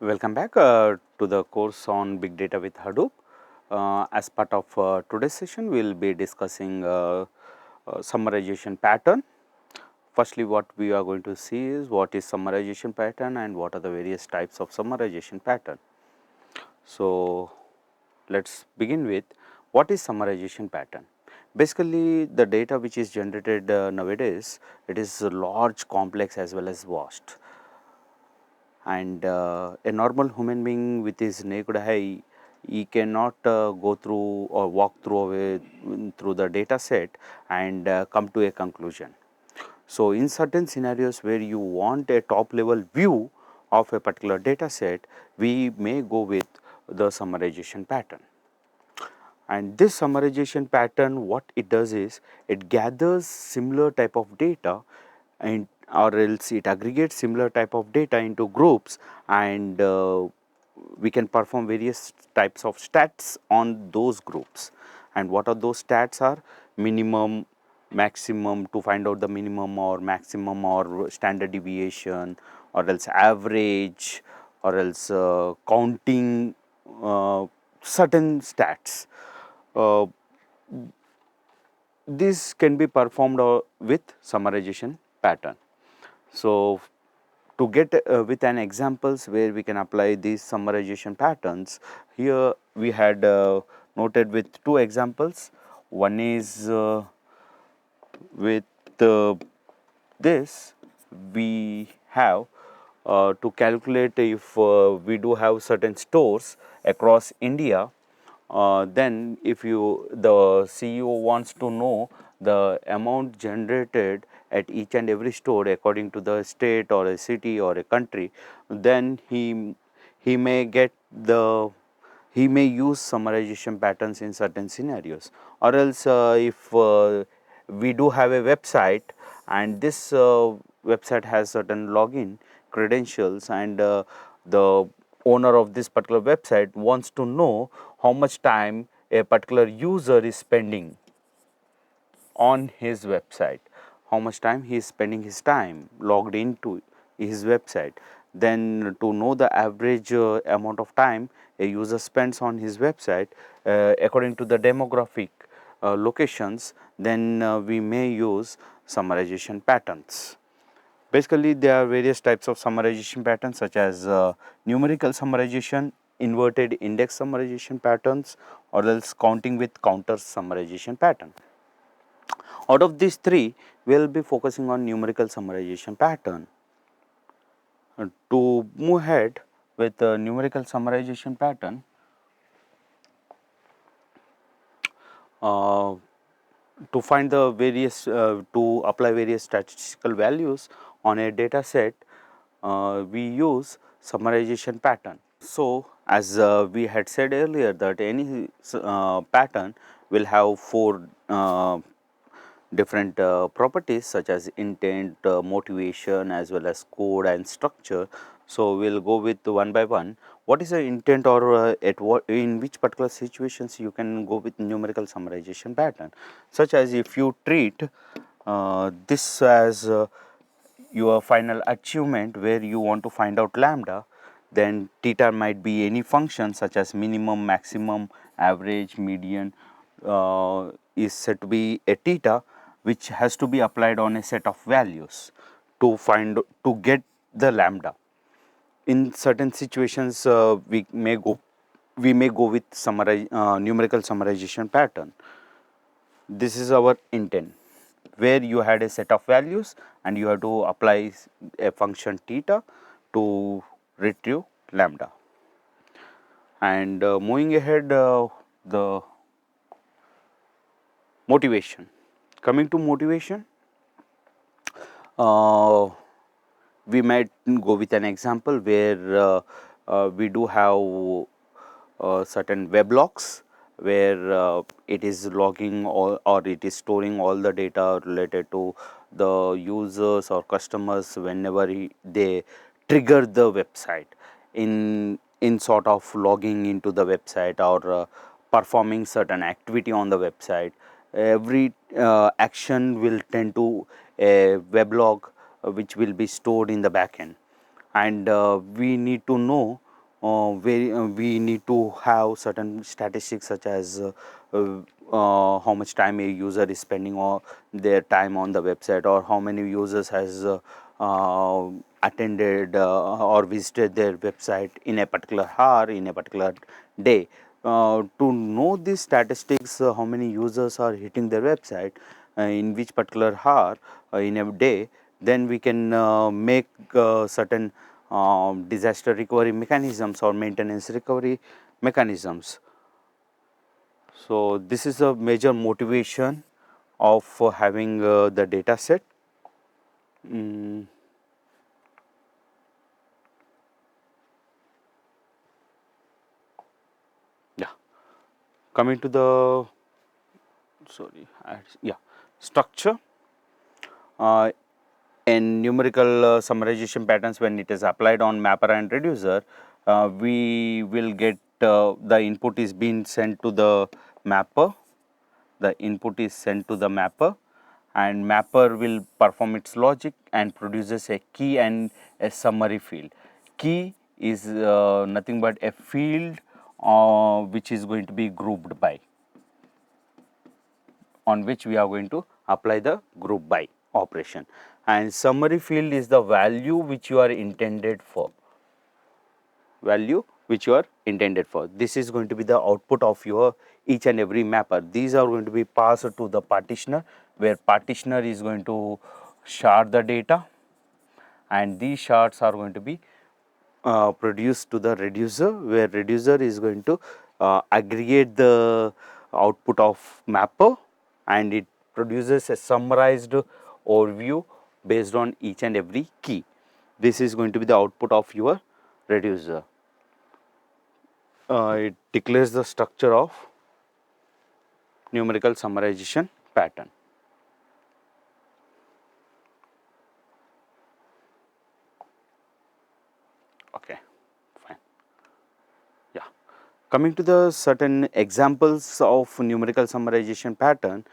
Welcome back to the course on Big Data with Hadoop. As part of today's session, we will be discussing summarization pattern. Firstly, what we are going to see is what is summarization pattern and what are the various types of summarization pattern. So, let us begin with what is summarization pattern. Basically, the data which is generated nowadays, it is large, complex as well as vast. And a normal human being with his naked eye, he cannot go through or walk through the data set and come to a conclusion. So, in certain scenarios where you want a top level view of a particular data set, we may go with the summarization pattern. And this summarization pattern, what it does is it gathers similar type of data and or else it aggregates similar type of data into groups, and we can perform various types of stats on those groups. And what are those stats are? Minimum, maximum, to find out the minimum or maximum or standard deviation, or else average, or else counting certain stats. uh, this can be performed with summarization pattern. So, to get with an examples where we can apply these summarization patterns, here we had noted with two examples. One is with this we have to calculate if we do have certain stores across India. Then if you the CEO wants to know the amount generated at each and every store according to the state or a city or a country, then he may get the he may use summarization patterns in certain scenarios. Or else if we do have a website and this website has certain login credentials, and the owner of this particular website wants to know how much time a particular user is spending on his website, how much time he is spending his time logged into his website. Then to know the average amount of time a user spends on his website according to the demographic locations, then we may use summarization patterns. Basically, there are various types of summarization patterns such as numerical summarization, inverted index summarization patterns, or else counting with counters summarization pattern. Out of these three, we will be focusing on numerical summarization pattern. To move ahead with the numerical summarization pattern, uh, to find the various to apply various statistical values on a data set, we use summarization pattern. So, as we had said earlier that any pattern will have four different properties such as intent, motivation, as well as code and structure. So, we will go with one by one. What is the intent, or at what in which particular situations you can go with numerical summarization pattern, such as if you treat this as your final achievement where you want to find out lambda, then theta might be any function such as minimum, maximum, average, median is said to be a theta which has to be applied on a set of values to get the lambda. In certain situations we may go with numerical summarization pattern. This is our intent, where you had a set of values and you have to apply a function theta to retrieve lambda. And moving ahead, the motivation. Coming to motivation, uh, we might go with an example where we do have certain weblogs where it is logging all, or it is storing all the data related to the users or customers whenever they trigger the website in sort of logging into the website or performing certain activity on the website. Every action will tend to a weblog which will be stored in the backend, and we need to know we need to have certain statistics such as how much time a user is spending on their time on the website, or how many users has uh, attended or visited their website in a particular hour, in a particular day. To know these statistics, how many users are hitting their website in which particular hour in a day, then we can make certain disaster recovery mechanisms or maintenance recovery mechanisms. So, this is a major motivation of having the data set. Mm, yeah, coming to the structure. Uh, in numerical summarization patterns, when it is applied on mapper and reducer, we will get the input is being sent to the mapper, the input is sent to the mapper, and mapper will perform its logic and produces a key and a summary field. Key is nothing but a field which is going to be grouped by, on which we are going to apply the group by operation, and summary field is the value which you are intended for, This is going to be the output of your each and every mapper. These are going to be passed to the partitioner, where partitioner is going to shard the data, and these shards are going to be produced to the reducer, where reducer is going to aggregate the output of mapper, and it produces a summarized overview based on each and every key. This is going to be the output of your reducer. It declares the structure of numerical summarization pattern. Okay, fine. Yeah. Coming to the certain examples of numerical summarization pattern,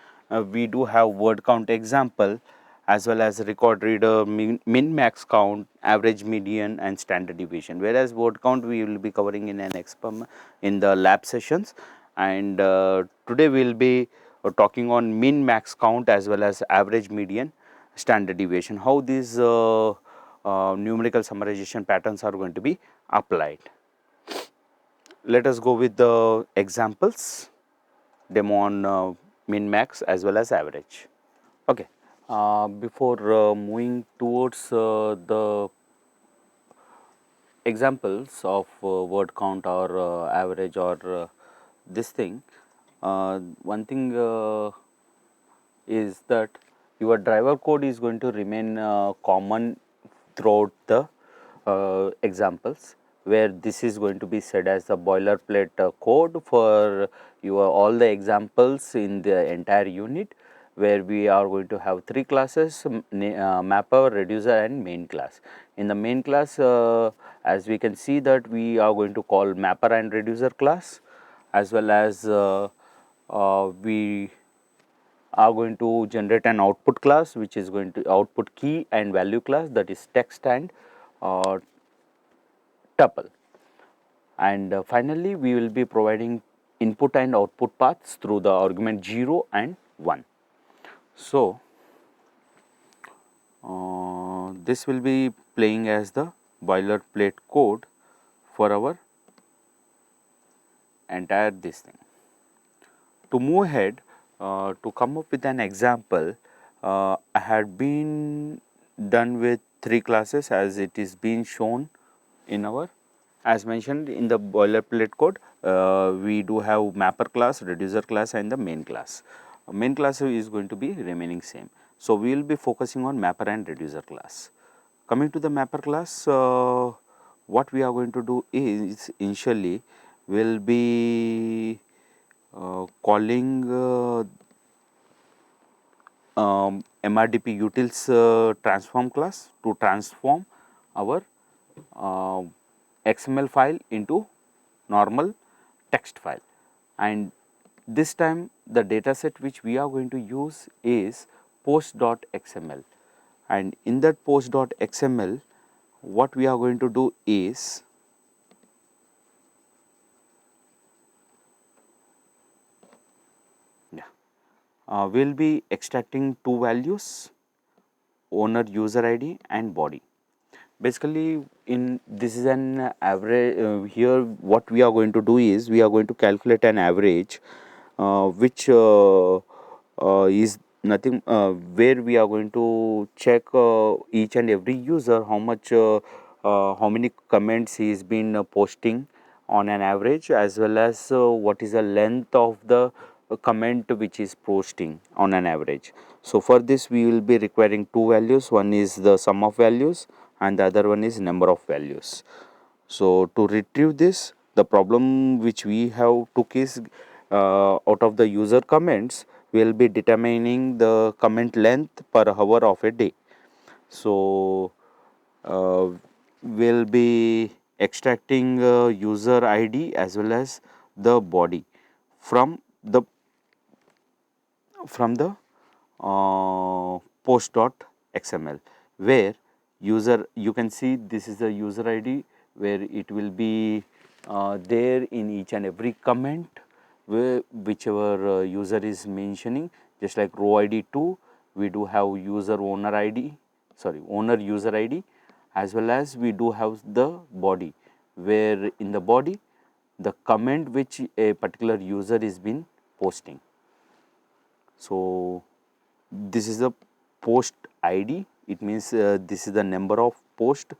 we do have word count example, as well as record reader min max count, average median, and standard deviation. Whereas word count we will be covering in an experiment in the lab sessions, and today we will be talking on min max count as well as average median, standard deviation. How these numerical summarization patterns are going to be applied. Let us go with the examples, demo on min max as well as average. Okay. Before moving towards the examples of word count or average or this thing, one thing is that your driver code is going to remain common throughout the examples, where this is going to be said as the boilerplate code for your all the examples in the entire unit, where we are going to have three classes, mapper, reducer, and main class. In the main class, as we can see that we are going to call mapper and reducer class, as well as we are going to generate an output class, which is going to output key and value class, that is text and tuple. And finally, we will be providing input and output paths through the argument 0 and 1. So, this will be playing as the boilerplate code for our entire this thing. To move ahead, to come up with an example, I had been done with three classes as it is being shown in our, as mentioned in the boilerplate code. We do have mapper class, reducer class, and the main class. Main class is going to be remaining same. So, we will be focusing on mapper and reducer class. Coming to the mapper class, what we are going to do is initially we will be calling MRDP utils transform class to transform our uh, XML file into normal text file, and this time the data set which we are going to use is post.xml, and in that post.xml what we are going to do is we will be extracting two values, owner user ID and body. Basically, in this is an average. Here what we are going to do is we are going to calculate an average, which is nothing, where we are going to check each and every user how much, how many comments he is been posting on an average, as well as what is the length of the comment which is posting on an average. So for this we will be requiring two values, one is the sum of values and the other one is number of values. So to retrieve this, the problem which we have took is, out of the user comments we will be determining the comment length per hour of a day. So we'll be extracting user ID as well as the body from the post.xml, where user, you can see this is the user ID, where it will be there in each and every comment where whichever user is mentioning. Just like row ID 2, we do have user owner ID, sorry, owner user ID, as well as we do have the body, where in the body the comment which a particular user is been posting. So this is the post ID, it means this is the number of post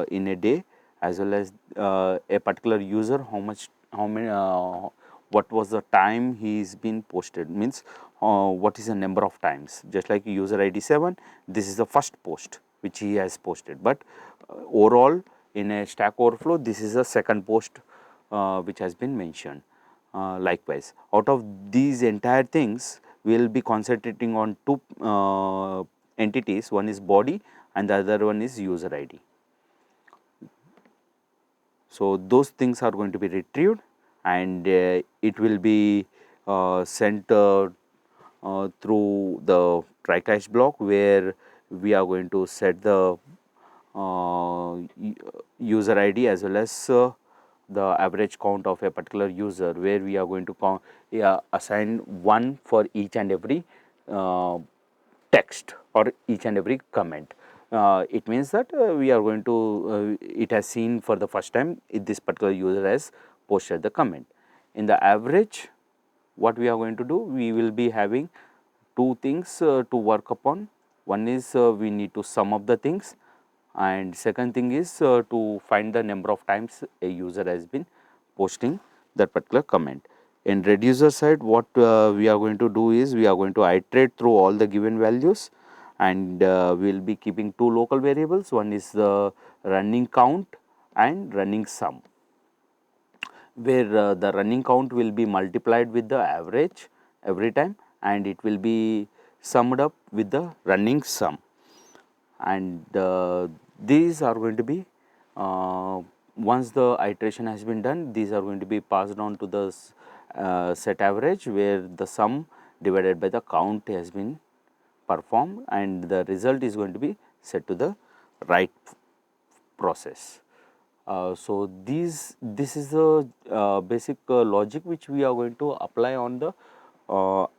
in a day, as well as a particular user how much, how many, what was the time he is been posted, means what is the number of times. Just like user ID 7, this is the first post which he has posted, but overall in a Stack Overflow this is the second post which has been mentioned. Likewise, out of these entire things we will be concentrating on two entities, one is body and the other one is user ID. So those things are going to be retrieved and it will be sent through the try catch block, where we are going to set the user ID as well as the average count of a particular user, where we are going to count, assign one for each and every text or each and every comment. It means that we are going to, it has seen for the first time if this particular user has posted the comment. In the average, what we are going to do, we will be having two things to work upon. One is we need to sum up the things, and second thing is to find the number of times a user has been posting that particular comment. In reducer side, what we are going to do is we are going to iterate through all the given values, and we will be keeping two local variables, one is the running count and running sum, where the running count will be multiplied with the average every time and it will be summed up with the running sum. And these are going to be, once the iteration has been done, these are going to be passed on to the set average, where the sum divided by the count has been performed and the result is going to be set to the right process. So this is the basic logic which we are going to apply on the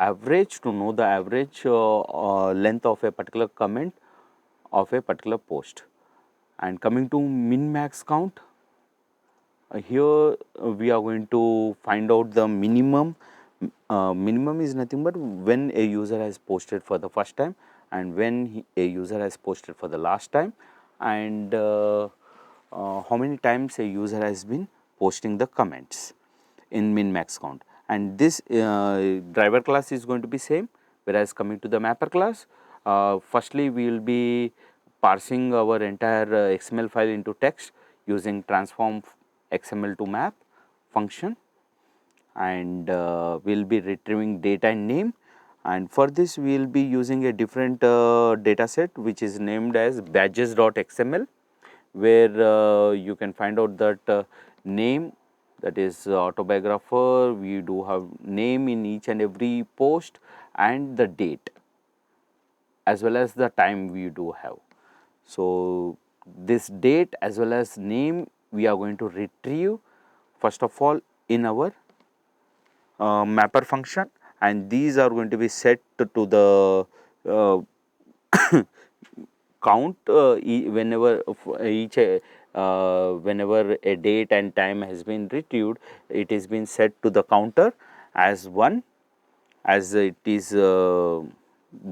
average, to know the average length of a particular comment of a particular post. And coming to min max count, here we are going to find out the minimum. Minimum is nothing but when a user has posted for the first time and when a user has posted for the last time, and how many times a user has been posting the comments in min max count. And this driver class is going to be same, whereas coming to the mapper class, firstly we will be parsing our entire XML file into text using transform XML to map function, and we will be retrieving data and name. And for this we will be using a different data set which is named as badges.xml, where you can find out that name, that is autobiographer, we do have name in each and every post and the date as well as the time we do have. So this date as well as name we are going to retrieve first of all in our mapper function, and these are going to be set to the count whenever each whenever a date and time has been retrieved, it is been set to the counter as 1, as it is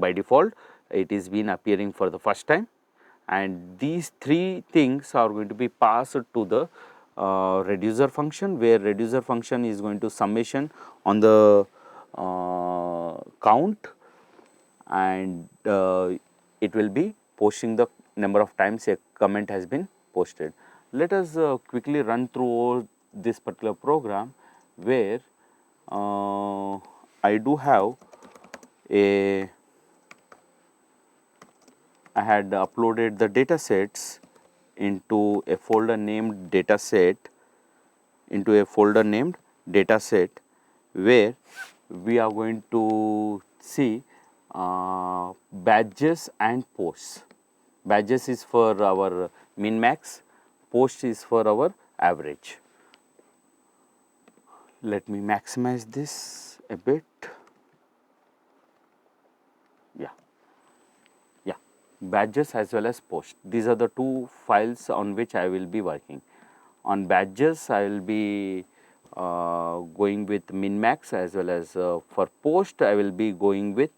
by default it is been appearing for the first time, and these 3 things are going to be passed to the reducer function, where reducer function is going to summation on the count, and it will be posting the number of times a comment has been posted. Let us quickly run through this particular program, where I do have I had uploaded the data sets into a folder named dataset, where we are going to see badges and posts. Badges is for our min max, post is for our average. Let me maximize this a bit. Yeah, badges as well as post. These are the 2 files on which I will be working. On badges, I will be going with min max, as well as for post I will be going with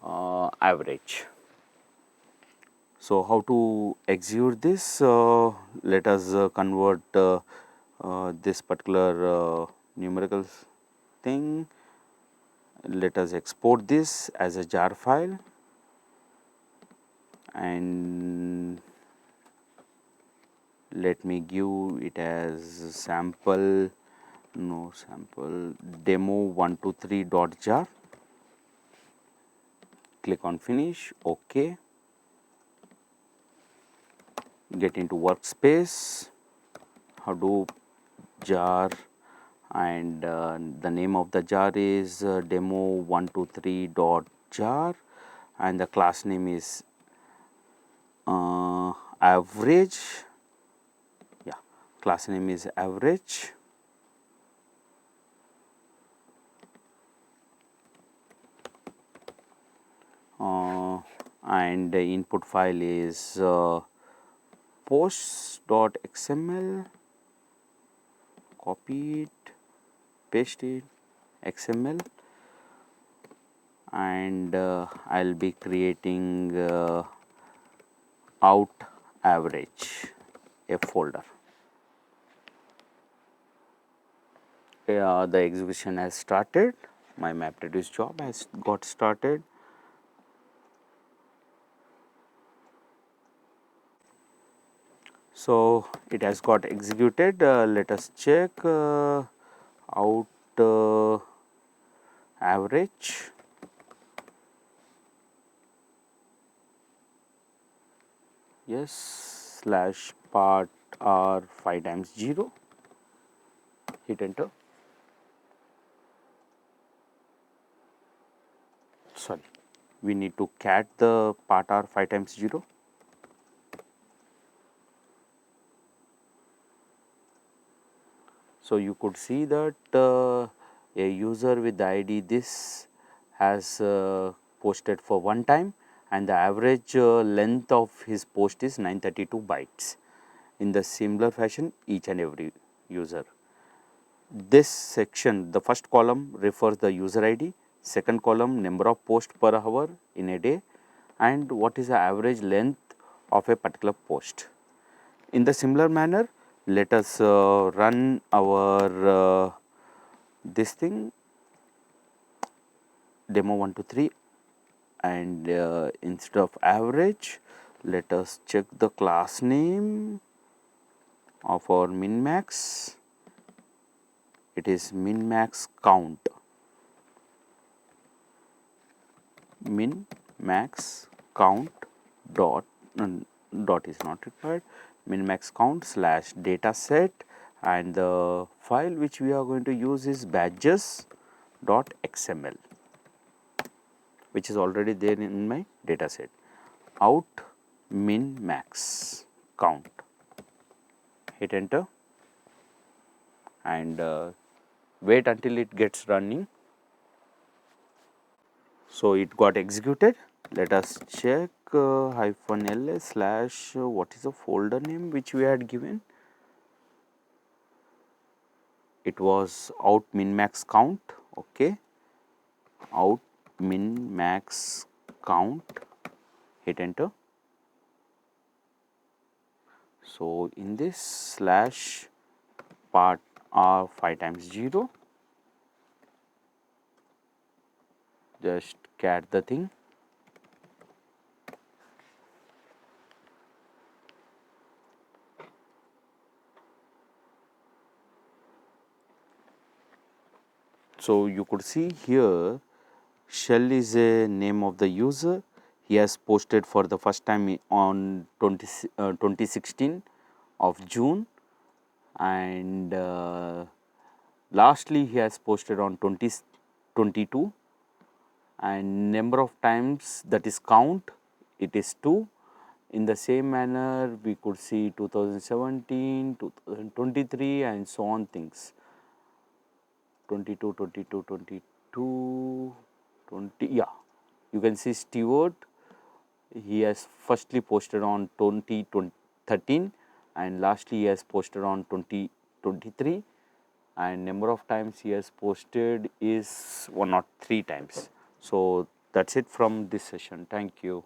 average. So, how to execute this? Let us convert this particular numerical thing. Let us export this as a jar file, and let me give it as sample demo123.jar. Click on finish, OK. Get into workspace, Hadoop jar, and the name of the jar is demo123.jar, and the class name is average. Yeah, class name is average. And the input file is posts.xml. Copy it, paste it, XML, and I will be creating out average, a folder. The execution has started. My MapReduce job has got started. So, it has got executed. Let us check out average. Yes, slash part r 5 times 0. Hit enter. Sorry, we need to cat the part r 5 times 0. So, you could see that a user with the ID this has posted for one time, and the average length of his post is 932 bytes. In the similar fashion, each and every user. This section, the first column refers the user ID, second column number of posts per hour in a day, and what is the average length of a particular post. In the similar manner, let us run our this thing demo 123, and instead of average, let us check the class name of our min max. It is min max count. Min max count dot dot is not required. Min max count slash data set, and the file which we are going to use is badges.xml, which is already there in my data set. Out min max count. Hit enter, and wait until it gets running. So, it got executed. Let us check -ls slash what is the folder name which we had given. It was out min max count. Okay, out min max count, hit enter. So, in this slash part r 5 times 0, just cat the thing. So, you could see here shell is a name of the user. He has posted for the first time on 2016 of June, and lastly he has posted on 2022, and number of times, that is count, it is 2. In the same manner we could see 2017, 2023 and so on things. 22, 22, 22, 20, yeah, you can see Stewart, he has firstly posted on 2013 and lastly he has posted on 2023, and number of times he has posted is 103 times. So, that is it from this session. Thank you.